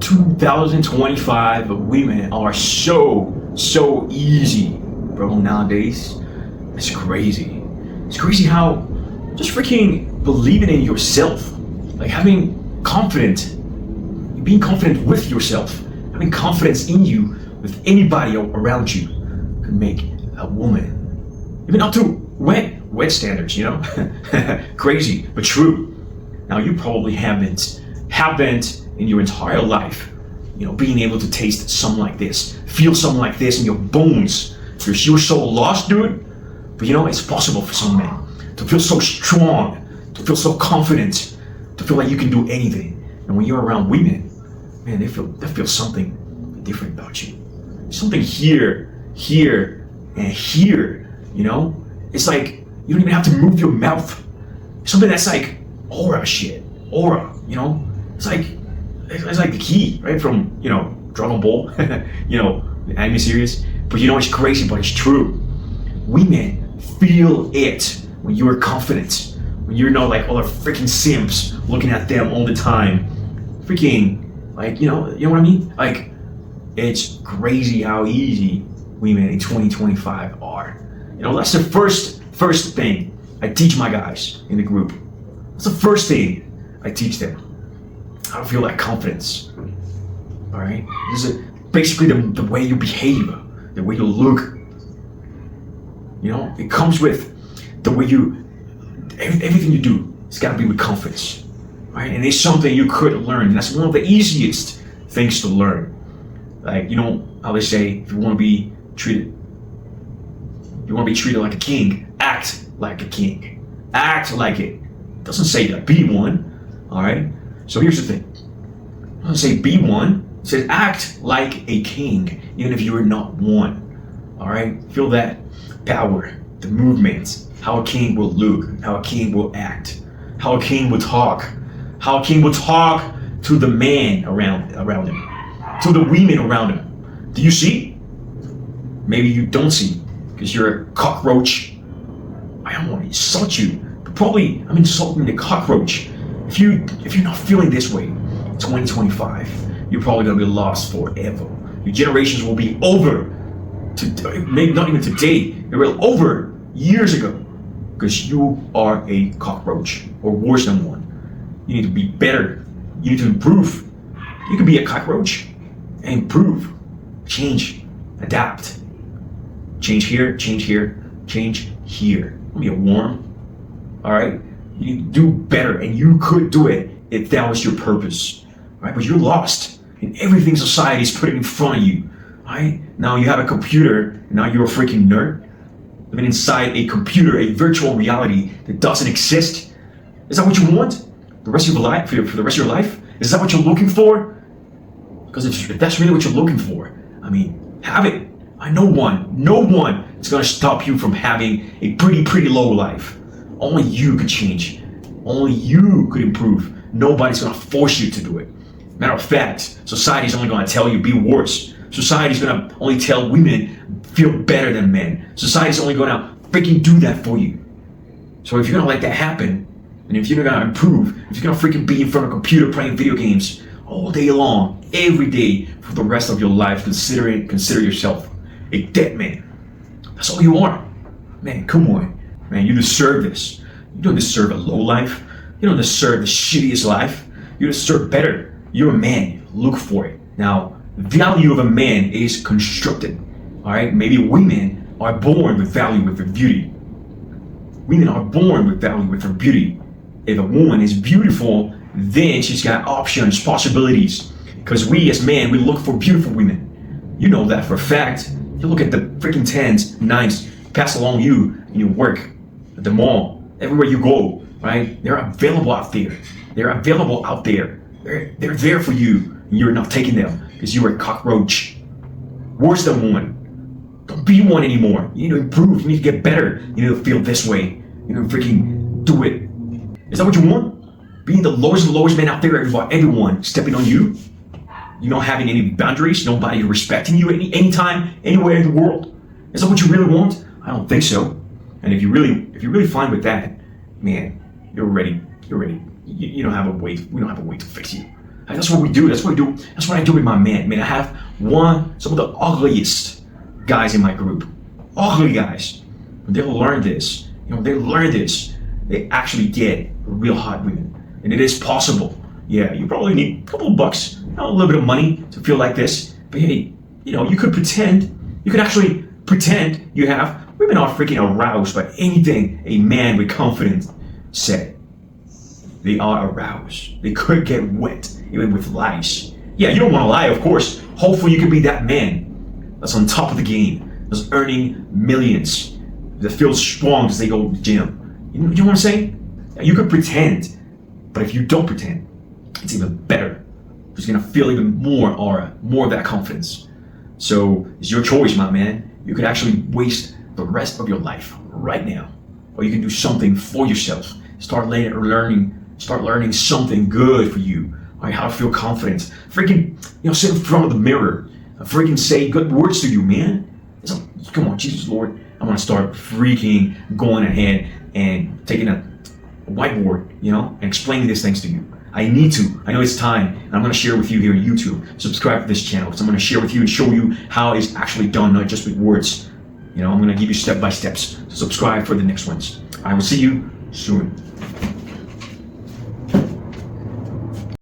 2025 women are so easy, bro, nowadays. It's crazy. It's crazy how just freaking believing in yourself, like being confident with yourself, having confidence in you with anybody around you can make a woman, even up to wet standards, crazy, but true. Now you probably haven't in your entire life, being able to taste something like this, feel something like this in your bones. You're so lost, dude. But it's possible for some men to feel so strong, to feel so confident, to feel like you can do anything. And when you're around women, man, they feel something different about you. Something here, and here. It's like you don't even have to move your mouth. Something that's like aura shit, aura. It's like the key, right, from Dragon Ball, the anime series. But it's crazy, but it's true. Women feel it when you're confident, when you're not like all the freaking simps looking at them all the time. Freaking, like, you know what I mean? Like, it's crazy how easy women in 2025 are. That's the first thing I teach my guys in the group. That's the first thing I teach them. How to feel that confidence. All right? This is basically the way you behave, the way you look. It comes with the way everything you do. It's got to be with confidence, right? And it's something you could learn. And that's one of the easiest things to learn. Like, how they say, if you want to be treated like a king, act like a king. Act like it. It doesn't say that. Be one. All right? So here's the thing. It doesn't say be one. It says act like a king, even if you are not one. All right? Feel that power, the movements, how a king will look, how a king will act, how a king will talk, how a king will talk to the man around him, to the women around him. Do you see? Maybe you don't see, because you're a cockroach. I don't want to insult you, but probably I'm insulting the cockroach. If you're not feeling this way in 2025, you're probably gonna be lost forever. Your generations will be over. Maybe not even today. They were over years ago, because you are a cockroach, or worse than one. You need to be better. You need to improve. You can be a cockroach and improve, change, adapt. Change here, change here, change here. Don't be a worm. All right. You need to do better, and you could do it if that was your purpose, right? But you're lost in everything society is putting in front of you, right? Now you have a computer, and now you're a freaking nerd living inside a computer, a virtual reality that doesn't exist. Is that what you want? The rest of your life, for the rest of your life? Is that what you're looking for? Because if that's really what you're looking for, have it. No one is gonna stop you from having a pretty low life. Only you could change. Only you could improve. Nobody's gonna force you to do it. Matter of fact, society's only gonna tell you be worse. Society's gonna only tell women feel better than men. Society's only gonna freaking do that for you. So if you're gonna let that happen, and if you're gonna improve, if you're gonna freaking be in front of a computer playing video games all day long, every day for the rest of your life, consider yourself a dead man. That's all you are. Man, come on. Man, you deserve this. You don't deserve a low life. You don't deserve the shittiest life. You deserve better. You're a man. Look for it. Now, the value of a man is constructed. All right? Maybe women are born with value with their beauty. Women are born with value with their beauty. If a woman is beautiful, then she's got options, possibilities. Because we as men, we look for beautiful women. You know that for a fact. You look at the freaking 10s, 9s pass along you in your work, at the mall, everywhere you go, right? They're available out there. They're there for you. And you're not taking them because you're a cockroach. Worse than one. Don't be one anymore. You need to improve. You need to get better. You need to feel this way. You need to freaking do it. Is that what you want? Being the lowest man out there, everyone stepping on you? You not having any boundaries, nobody respecting you anytime, anywhere in the world. Is that what you really want? I don't think so. And if you're really fine with that, man, you're ready. You don't have a way. We don't have a way to fix you. And that's what we do. That's what I do. That's what I do with my man. Man, I have some of the ugliest guys in my group. Ugly guys. When they'll learn this, they learn this, they actually get real hot women. And it is possible. Yeah, you probably need a couple of bucks, a little bit of money to feel like this. But hey, you could actually pretend you have. Women are freaking aroused by anything a man with confidence said. They are aroused. They could get wet, even with lies. Yeah, you don't want to lie, of course. Hopefully you can be that man that's on top of the game, that's earning millions, that feels strong as they go to the gym. You know what I'm saying? Yeah, you could pretend, but if you don't pretend, it's even better. You're gonna feel even more aura, more of that confidence. So it's your choice, my man. You could actually waste the rest of your life right now, or you can do something for yourself. Start learning something good for you. All right, how to feel confident. Freaking, sit in front of the mirror. Freaking say good words to you, man. Come on, Jesus Lord. I'm gonna start freaking going ahead and taking a whiteboard, and explaining these things to you. I need to. I know it's time, and I'm going to share with you here on YouTube. Subscribe to this channel, because I'm going to share with you and show you how it's actually done, not just with words. I'm going to give you step by steps. So subscribe for the next ones. I will see you soon.